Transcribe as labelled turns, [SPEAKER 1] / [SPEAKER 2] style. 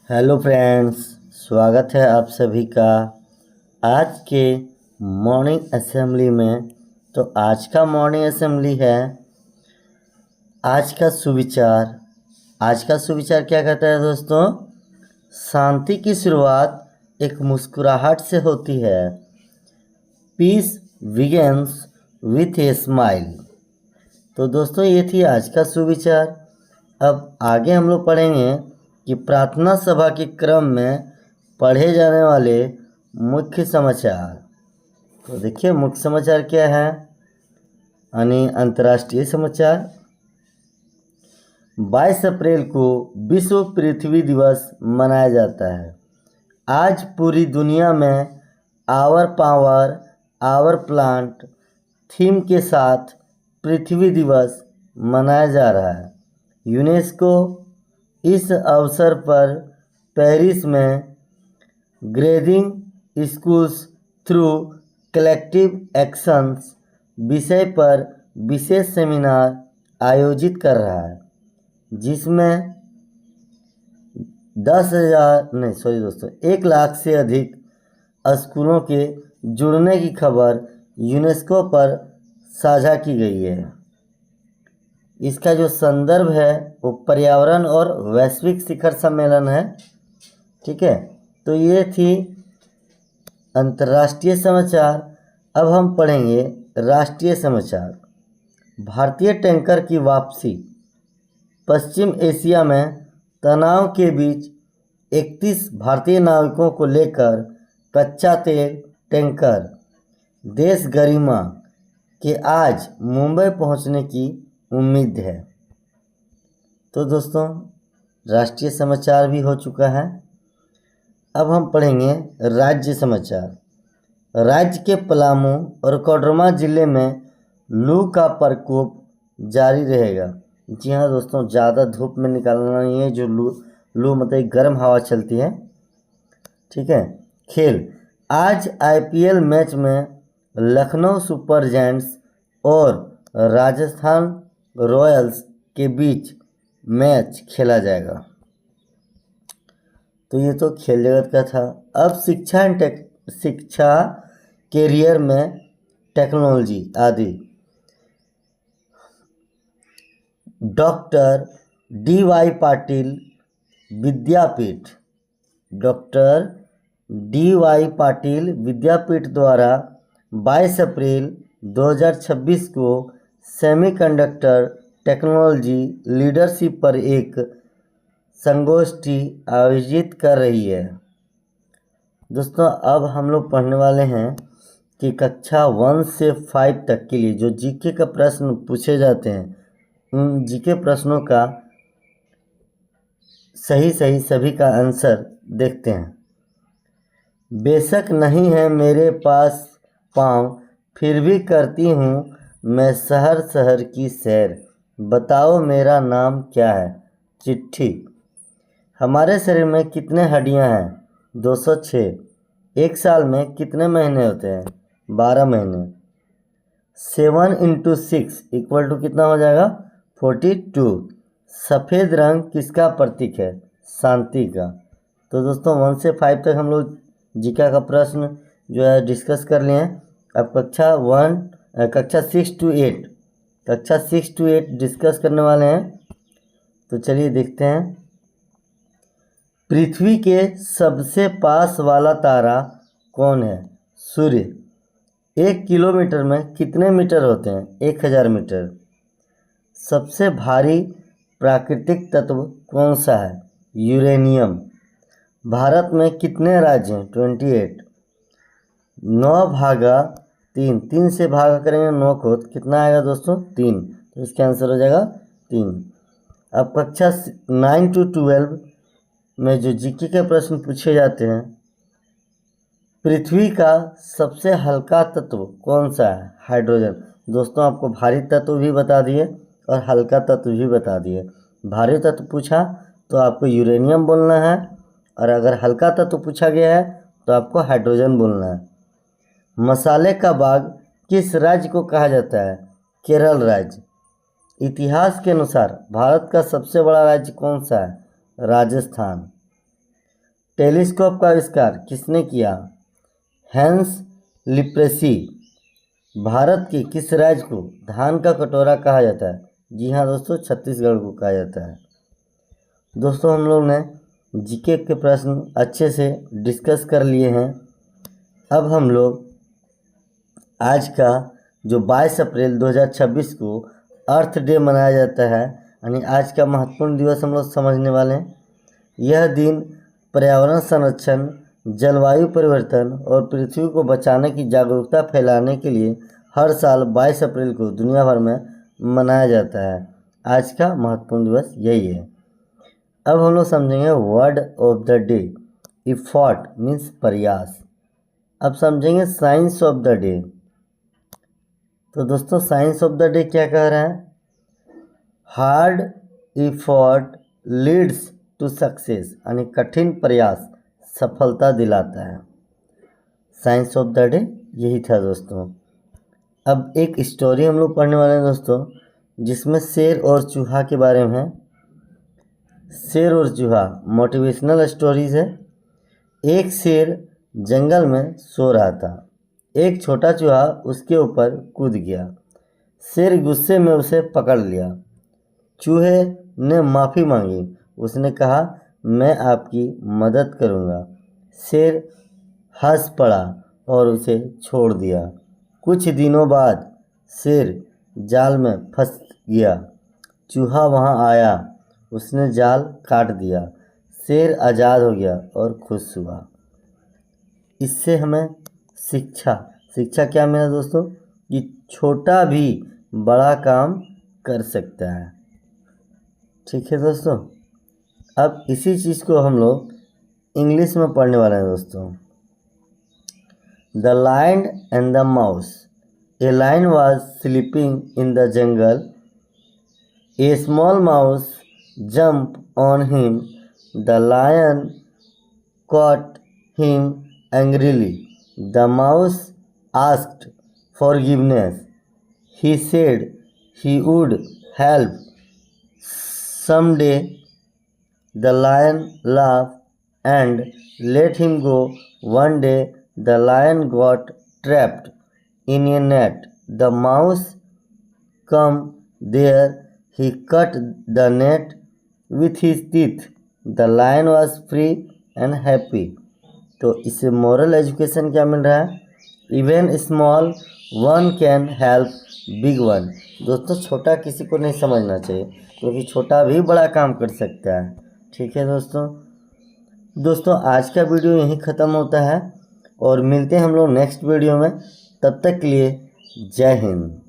[SPEAKER 1] Hello friends, स्वागत है आप सभी का आज के मॉर्निंग असेंबली में। तो आज का मॉर्निंग असेंबली है आज का सुविचार। आज का सुविचार क्या कहता है दोस्तों? शांति की शुरुआत एक मुस्कुराहट से होती है। Peace begins with a smile. तो दोस्तों ये थी आज का सुविचार। अब आगे हम लोग पढ़ेंगे कि प्रार्थना सभा के क्रम में पढ़े जाने वाले मुख्य समाचार। तो देखिए मुख्य समाचार क्या है, यानी अंतर्राष्ट्रीय समाचार। 22 अप्रैल को विश्व पृथ्वी दिवस मनाया जाता है। आज पूरी दुनिया में our power our planet theme के साथ पृथ्वी दिवस मनाया जा रहा है। यूनेस्को इस अवसर पर पेरिस में grading schools through collective actions विषय पर विशेष सेमिनार आयोजित कर रहा है, जिसमें 1 लाख से अधिक स्कूलों के जुड़ने की खबर यूनेस्को पर साझा की गई है। इसका जो संदर्भ है वो पर्यावरण और वैश्विक शिखर सम्मेलन है। ठीक है, तो ये थी अंतर्राष्ट्रीय समाचार। अब हम पढ़ेंगे राष्ट्रीय समाचार। भारतीय टैंकर की वापसी। पश्चिम एशिया में तनाव के बीच 31 भारतीय नाविकों को लेकर कच्चा तेल टैंकर देश गरिमा के आज मुंबई पहुंचने की उम्मीद है। तो दोस्तों राष्ट्रीय समाचार भी हो चुका है। अब हम पढ़ेंगे राज्य समाचार। राज्य के पलामू और कोडरमा जिले में लू का प्रकोप जारी रहेगा। जी हाँ दोस्तों, ज़्यादा धूप में निकलना नहीं है। जो लू मतलब गर्म हवा चलती है। ठीक है। खेल। आज आईपीएल मैच में लखनऊ सुपर जायंट्स और राजस्थान रॉयल्स के बीच मैच खेला जाएगा। तो ये तो खेल जगत का था। अब शिक्षा कैरियर में टेक्नोलॉजी आदि। Doctor D.Y.. पाटिल विद्यापीठ द्वारा 22 अप्रैल 2026 को सेमीकंडक्टर टेक्नोलॉजी लीडरशिप पर एक संगोष्ठी आयोजित कर रही है। दोस्तों अब हम लोग पढ़ने वाले हैं कि कक्षा 1 से 5 तक के लिए जो जीके का प्रश्न पूछे जाते हैं, उन जीके प्रश्नों का सही सभी का आंसर देखते हैं। बेशक नहीं है मेरे पास पाँव, फिर भी करती हूँ मैं शहर शहर की सैर। बताओ मेरा नाम क्या है? चिट्ठी। हमारे शरीर में कितने हड्डियां हैं? 206। एक साल में कितने महीने होते हैं? 12 महीने। 7 × 6 = कितना हो जाएगा? 42। सफ़ेद रंग किसका प्रतीक है? शांति का। तो दोस्तों 1 से 5 तक हम लोग जीके का प्रश्न जो है डिस्कस कर लिए हैं। अब कक्षा 6 to 8 डिस्कस करने वाले हैं। तो चलिए देखते हैं। पृथ्वी के सबसे पास वाला तारा कौन है? सूर्य। 1 किलोमीटर में कितने मीटर होते हैं? 1000 मीटर। सबसे भारी प्राकृतिक तत्व कौन सा है? यूरेनियम। भारत में कितने राज्य हैं? 28। 9 भागा 3 से भागा करेंगे 9 को, तो कितना आएगा दोस्तों? 3। तो इसका आंसर हो जाएगा 3। अब कक्षा 9 to 12 में जो जीके के प्रश्न पूछे जाते हैं, पृथ्वी का सबसे हल्का तत्व कौन सा है? हाइड्रोजन। दोस्तों आपको भारी तत्व भी बता दिए और हल्का तत्व भी बता दिए। भारी तत्व पूछा तो आपको यूरेनियम बोलना है, और अगर हल्का तत्व पूछा गया है तो आपको हाइड्रोजन बोलना है। मसाले का बाग किस राज्य को कहा जाता है? केरल राज्य। इतिहास के अनुसार भारत का सबसे बड़ा राज्य कौन सा है? राजस्थान। टेलीस्कोप का आविष्कार किसने किया? हैंस लिप्रेसी। भारत के किस राज्य को धान का कटोरा कहा जाता है? जी हाँ दोस्तों, छत्तीसगढ़ को कहा जाता है। दोस्तों हम लोग ने जीके के प्रश्न अच्छे से डिस्कस कर लिए हैं। अब हम लोग आज का जो 22 अप्रैल 2026 को अर्थ डे मनाया जाता है, यानी आज का महत्वपूर्ण दिवस हम लोग समझने वाले हैं। यह दिन पर्यावरण संरक्षण, जलवायु परिवर्तन और पृथ्वी को बचाने की जागरूकता फैलाने के लिए हर साल 22 अप्रैल को दुनिया भर में मनाया जाता है। आज का महत्वपूर्ण दिवस यही है। अब हम लोग समझेंगे word of the day. Effort means प्रयास। अब समझेंगे साइंस ऑफ द डे। तो दोस्तों साइंस ऑफ द डे क्या कह रहा है? Hard effort leads to success, यानी कठिन प्रयास सफलता दिलाता है। साइंस ऑफ द डे यही था दोस्तों। अब एक स्टोरी हम लोग पढ़ने वाले हैं दोस्तों, जिसमें शेर और चूहा के बारे में है। शेर और चूहा मोटिवेशनल स्टोरीज है। एक शेर जंगल में सो रहा था। एक छोटा चूहा उसके ऊपर कूद गया। शेर गुस्से में उसे पकड़ लिया। चूहे ने माफ़ी मांगी। उसने कहा, मैं आपकी मदद करूंगा। शेर हंस पड़ा और उसे छोड़ दिया। कुछ दिनों बाद शेर जाल में फंस गया। चूहा वहां आया। उसने जाल काट दिया। शेर आज़ाद हो गया और खुश हुआ। इससे हमें शिक्षा क्या मिला दोस्तों? कि छोटा भी बड़ा काम कर सकता है। ठीक है दोस्तों। अब इसी चीज़ को हम लोग इंग्लिश में पढ़ने वाले हैं दोस्तों। The lion and the mouse. A lion was sleeping in the jungle. A small mouse jump on him. The lion caught him angrily. The mouse asked forgiveness. He said he would help someday. The lion laughed and let him go. One day the lion got trapped in a net. The mouse came there. He cut the net with his teeth. The lion was free and happy. तो इससे moral education क्या मिल रहा है? Even small one can help big one. दोस्तों छोटा किसी को नहीं समझना चाहिए, क्योंकि छोटा भी बड़ा काम कर सकता है। ठीक है दोस्तों आज का वीडियो यहीं ख़त्म होता है और मिलते हैं हम लोग नेक्स्ट वीडियो में। तब तक के लिए जय हिंद।